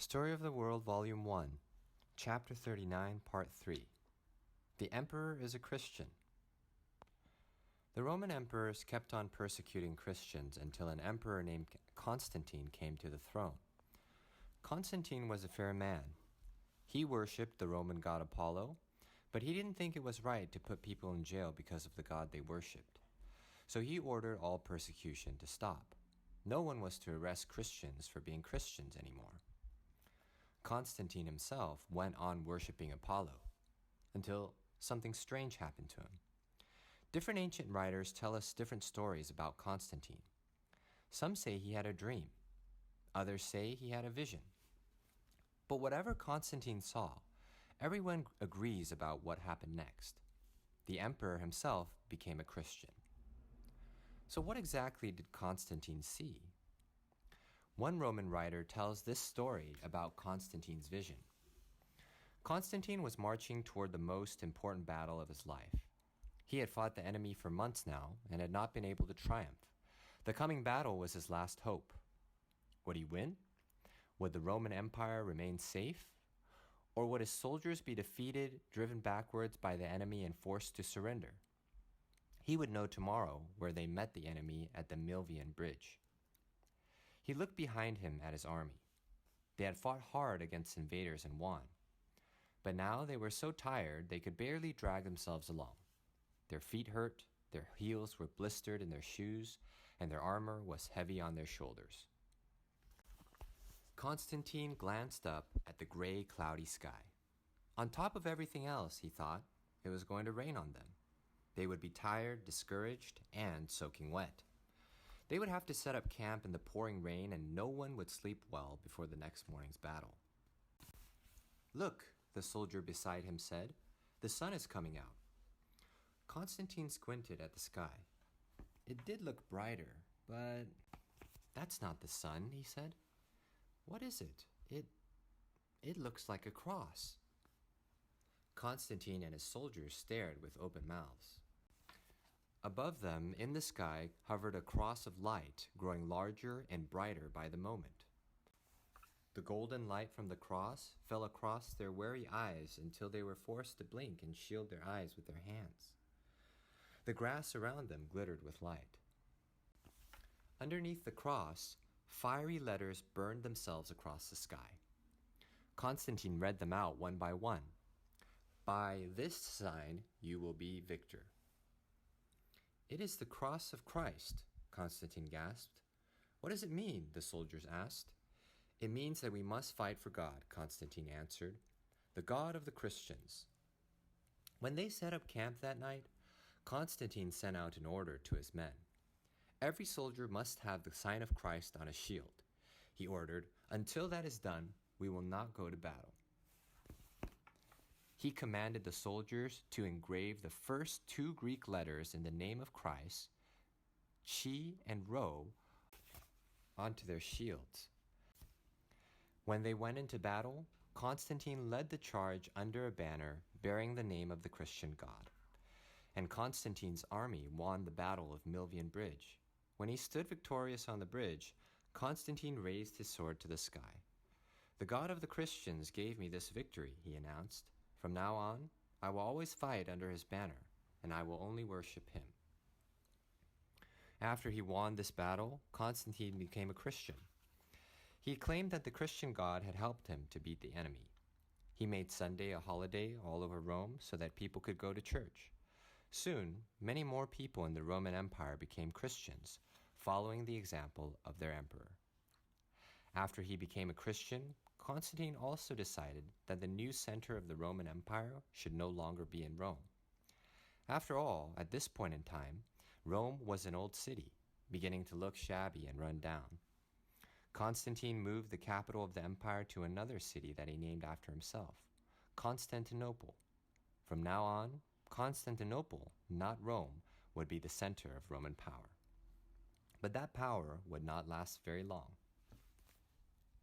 Story of the World, Volume 1, Chapter 39, Part 3. The Emperor is a Christian. The Roman emperors kept on persecuting Christians until an emperor named Constantine came to the throne. Constantine was a fair man. He worshipped the Roman god Apollo, but he didn't think it was right to put people in jail because of the god they worshipped. So he ordered all persecution to stop. No one was to arrest Christians for being Christians anymore. Constantine himself went on worshipping Apollo until something strange happened to him. Different ancient writers tell us different stories about Constantine. Some say he had a dream. Others say he had a vision. But whatever Constantine saw, everyone agrees about what happened next. The emperor himself became a Christian. So what exactly did Constantine see? One Roman writer tells this story about Constantine's vision. Constantine was marching toward the most important battle of his life. He had fought the enemy for months now and had not been able to triumph. The coming battle was his last hope. Would he win? Would the Roman Empire remain safe? Or would his soldiers be defeated, driven backwards by the enemy and forced to surrender? He would know tomorrow where they met the enemy at the Milvian Bridge. He looked behind him at his army. They had fought hard against invaders and won. But now they were so tired they could barely drag themselves along. Their feet hurt, their heels were blistered in their shoes, and their armor was heavy on their shoulders. Constantine glanced up at the gray, cloudy sky. On top of everything else, he thought, it was going to rain on them. They would be tired, discouraged, and soaking wet. They would have to set up camp in the pouring rain, and no one would sleep well before the next morning's battle. "Look," the soldier beside him said, "the sun is coming out." Constantine squinted at the sky. It did look brighter, but that's not the sun, he said. "What is it? It looks like a cross." Constantine and his soldiers stared with open mouths. Above them, in the sky, hovered a cross of light, growing larger and brighter by the moment. The golden light from the cross fell across their weary eyes until they were forced to blink and shield their eyes with their hands. The grass around them glittered with light. Underneath the cross, fiery letters burned themselves across the sky. Constantine read them out one by one. "By this sign you will be victor." "It is the cross of Christ," Constantine gasped. "What does it mean?" the soldiers asked. "It means that we must fight for God," Constantine answered, "the God of the Christians." When they set up camp that night, Constantine sent out an order to his men. Every soldier must have the sign of Christ on a shield. He ordered, "Until that is done, we will not go to battle." He commanded the soldiers to engrave the first two Greek letters in the name of Christ, Chi and Rho, onto their shields. When they went into battle, Constantine led the charge under a banner bearing the name of the Christian God. And Constantine's army won the battle of Milvian Bridge. When he stood victorious on the bridge, Constantine raised his sword to the sky. "The God of the Christians gave me this victory," he announced. "From now on, I will always fight under his banner, and I will only worship him." After he won this battle, Constantine became a Christian. He claimed that the Christian God had helped him to beat the enemy. He made Sunday a holiday all over Rome so that people could go to church. Soon, many more people in the Roman Empire became Christians, following the example of their emperor. After he became a Christian, Constantine also decided that the new center of the Roman Empire should no longer be in Rome. After all, at this point in time, Rome was an old city, beginning to look shabby and run down. Constantine moved the capital of the empire to another city that he named after himself, Constantinople. From now on, Constantinople, not Rome, would be the center of Roman power. But that power would not last very long.